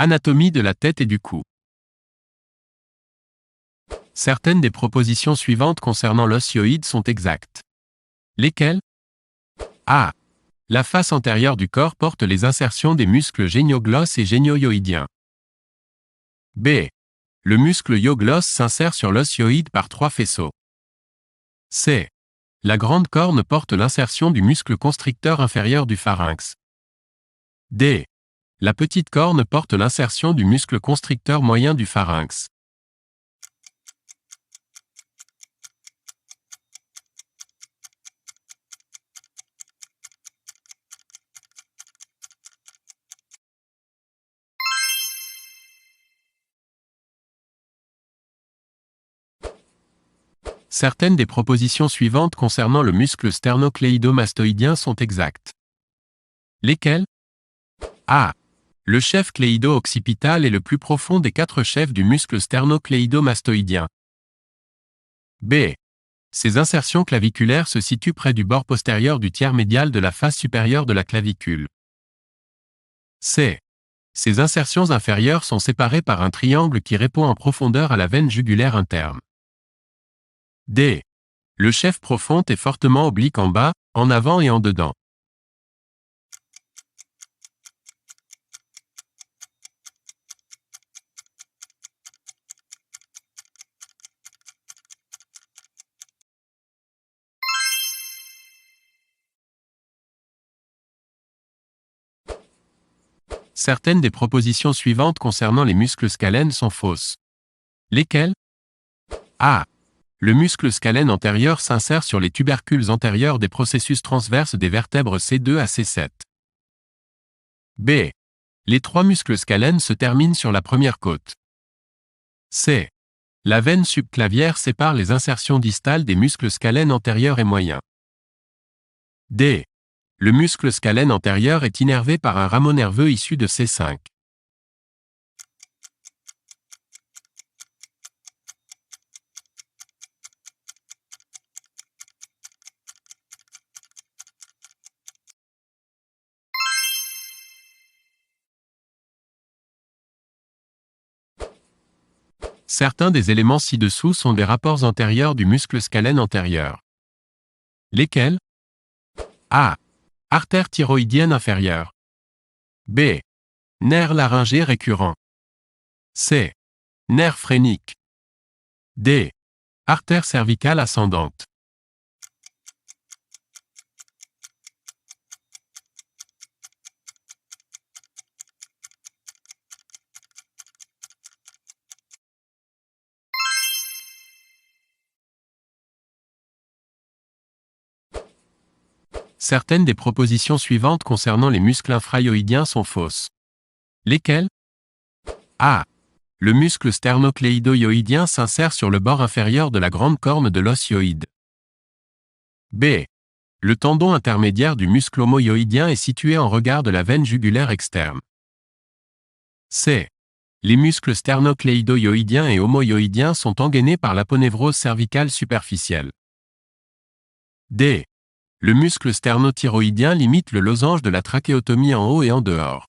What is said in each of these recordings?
Anatomie de la tête et du cou. Certaines des propositions suivantes concernant l'os-hyoïde sont exactes. Lesquelles? A. La face antérieure du corps porte les insertions des muscles génioglosse et génio-hyoïdien. B. Le muscle hyoglosse s'insère sur l'os-hyoïde par 3 faisceaux. C. La grande corne porte l'insertion du muscle constricteur inférieur du pharynx. D. La petite corne porte l'insertion du muscle constricteur moyen du pharynx. Certaines des propositions suivantes concernant le muscle sternocléido-mastoïdien sont exactes. Lesquelles? A. Le chef cléido-occipital est le plus profond des 4 chefs du muscle sternocléido-mastoïdien. B. Ces insertions claviculaires se situent près du bord postérieur du tiers médial de la face supérieure de la clavicule. C. Ces insertions inférieures sont séparées par un triangle qui répond en profondeur à la veine jugulaire interne. D. Le chef profond est fortement oblique en bas, en avant et en dedans. Certaines des propositions suivantes concernant les muscles scalènes sont fausses. Lesquelles? A. Le muscle scalène antérieur s'insère sur les tubercules antérieurs des processus transverses des vertèbres C2 à C7. B. Les 3 muscles scalènes se terminent sur la première côte. C. La veine subclavière sépare les insertions distales des muscles scalènes antérieurs et moyens. D. Le muscle scalène antérieur est innervé par un rameau nerveux issu de C5. Certains des éléments ci-dessous sont des rapports antérieurs du muscle scalène antérieur. Lesquels? A. Artère thyroïdienne inférieure. B. Nerf laryngé récurrent. C. Nerf phrénique. D. Artère cervicale ascendante. Certaines des propositions suivantes concernant les muscles infrahyoïdiens sont fausses. Lesquelles? A. Le muscle sternocléido-hyoïdien s'insère sur le bord inférieur de la grande corne de l'os hyoïde. B. Le tendon intermédiaire du muscle homohyoïdien est situé en regard de la veine jugulaire externe. C. Les muscles sternocléido-hyoïdiens et homohyoïdiens sont engainés par l'aponévrose cervicale superficielle. D. Le muscle sternothyroïdien limite le losange de la trachéotomie en haut et en dehors.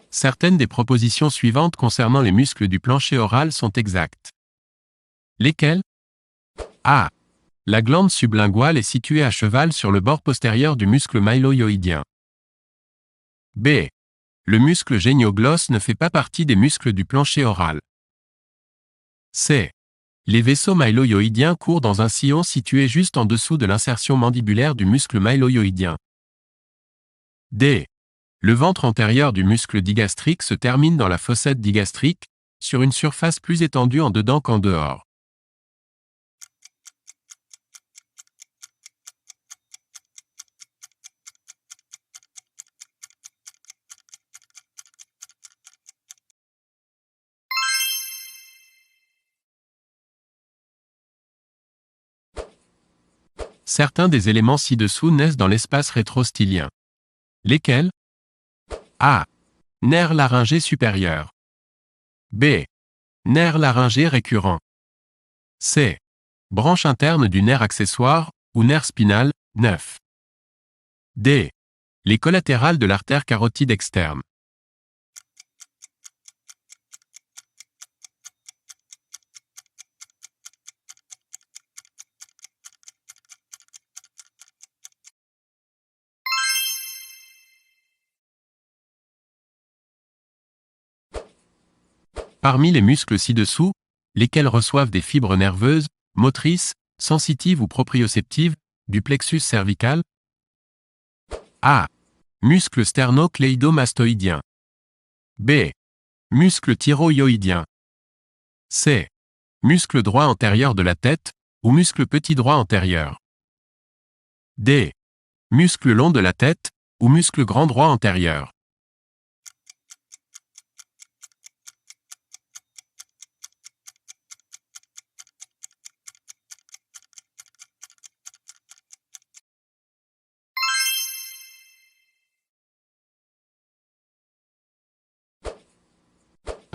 Certaines des propositions suivantes concernant les muscles du plancher oral sont exactes. Lesquelles? A. La glande sublinguale est située à cheval sur le bord postérieur du muscle mylohyoïdien. B. Le muscle génioglosse ne fait pas partie des muscles du plancher oral. C. Les vaisseaux mylohyoïdiens courent dans un sillon situé juste en dessous de l'insertion mandibulaire du muscle mylohyoïdien. D. Le ventre antérieur du muscle digastrique se termine dans la fossette digastrique, sur une surface plus étendue en dedans qu'en dehors. Certains des éléments ci-dessous naissent dans l'espace rétrostylien. Lesquels? A. Nerf laryngé supérieur. B. Nerf laryngé récurrent. C. Branche interne du nerf accessoire, ou nerf spinal, 9. D. Les collatérales de l'artère carotide externe. Parmi les muscles ci-dessous, lesquels reçoivent des fibres nerveuses, motrices, sensitives ou proprioceptives, du plexus cervical? A. Muscle sternocléido-mastoïdien. B. Muscle thyroïdien. C. Muscle droit antérieur de la tête, ou muscle petit droit antérieur. D. Muscle long de la tête, ou muscle grand droit antérieur.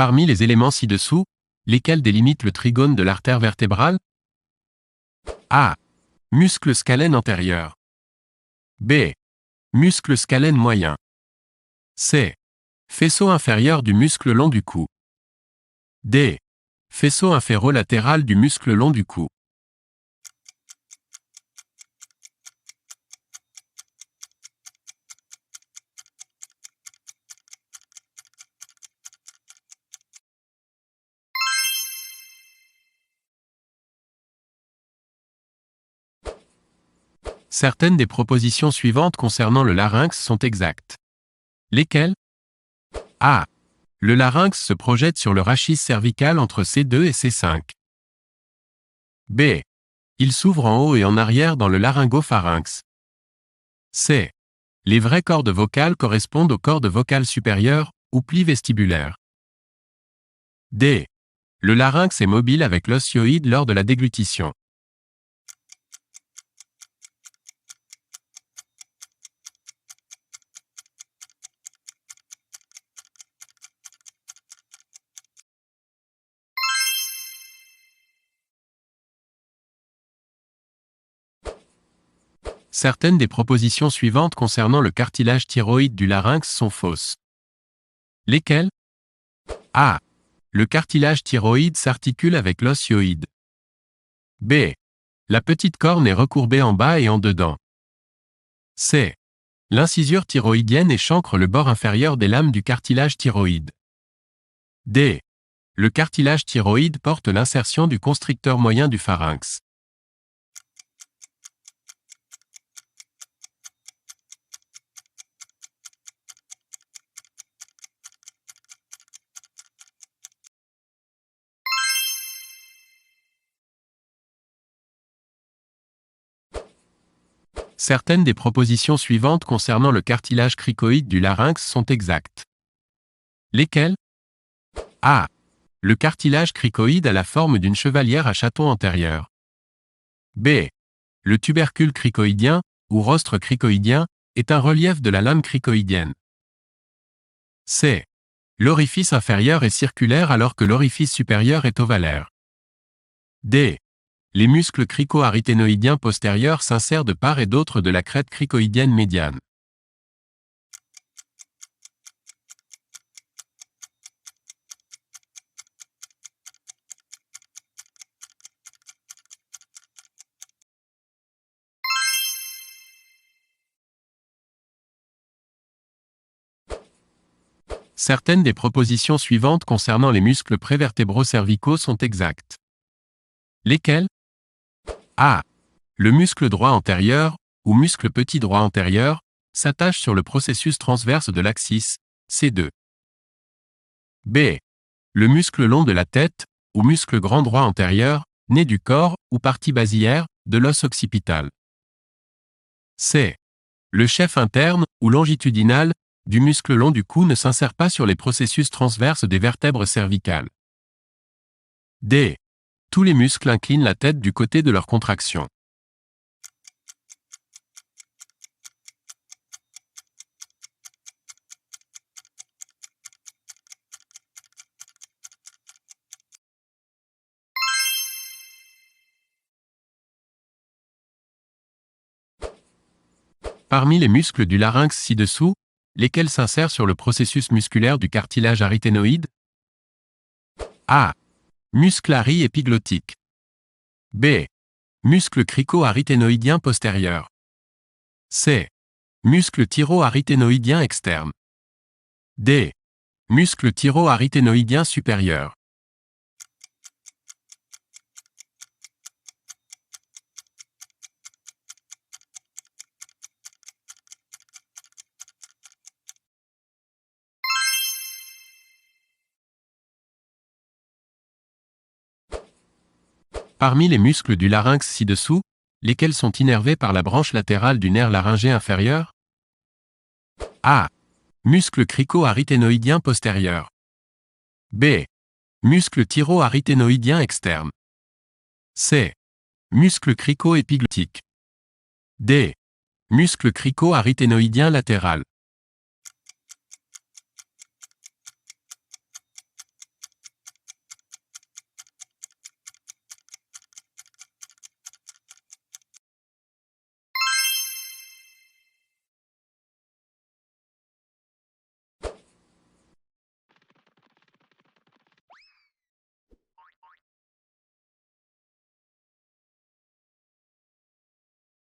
Parmi les éléments ci-dessous, lesquels délimitent le trigone de l'artère vertébrale? A. Muscle scalène antérieur. B. Muscle scalène moyen. C. Faisceau inférieur du muscle long du cou. D. Faisceau inférolatéral du muscle long du cou. Certaines des propositions suivantes concernant le larynx sont exactes. Lesquelles? A. Le larynx se projette sur le rachis cervical entre C2 et C5. B. Il s'ouvre en haut et en arrière dans le laryngopharynx. C. Les vraies cordes vocales correspondent aux cordes vocales supérieures, ou plis vestibulaires. D. Le larynx est mobile avec l'osioïde lors de la déglutition. Certaines des propositions suivantes concernant le cartilage thyroïde du larynx sont fausses. Lesquelles? A. Le cartilage thyroïde s'articule avec l'osioïde. B. La petite corne est recourbée en bas et en dedans. C. L'incisure thyroïdienne échancre le bord inférieur des lames du cartilage thyroïde. D. Le cartilage thyroïde porte l'insertion du constricteur moyen du pharynx. Certaines des propositions suivantes concernant le cartilage cricoïde du larynx sont exactes. Lesquelles? A. Le cartilage cricoïde a la forme d'une chevalière à chaton antérieur. B. Le tubercule cricoïdien, ou rostre cricoïdien, est un relief de la lame cricoïdienne. C. L'orifice inférieur est circulaire alors que l'orifice supérieur est ovalaire. D. Les muscles crico-aryténoïdiens postérieurs s'insèrent de part et d'autre de la crête cricoïdienne médiane. Certaines des propositions suivantes concernant les muscles prévertébraux cervicaux sont exactes. Lesquelles? A. Le muscle droit antérieur, ou muscle petit droit antérieur, s'attache sur le processus transverse de l'axis, C2. B. Le muscle long de la tête, ou muscle grand droit antérieur, né du corps, ou partie basilaire, de l'os occipital. C. Le chef interne, ou longitudinal, du muscle long du cou ne s'insère pas sur les processus transverses des vertèbres cervicales. D. Tous les muscles inclinent la tête du côté de leur contraction. Parmi les muscles du larynx ci-dessous, lesquels s'insèrent sur le processus musculaire du cartilage aryténoïde? A. Muscle ari-épiglottique. B. Muscle crico-aryténoïdien postérieur. C. Muscle thyro-aryténoïdien externe. D. Muscle thyro-aryténoïdien supérieur. Parmi les muscles du larynx ci-dessous, lesquels sont innervés par la branche latérale du nerf laryngé inférieur? A. Muscle crico-aryténoïdien postérieur. B. Muscle thyro-aryténoïdien externe. C. Muscle crico-épiglottique. D. Muscle crico-aryténoïdien latéral.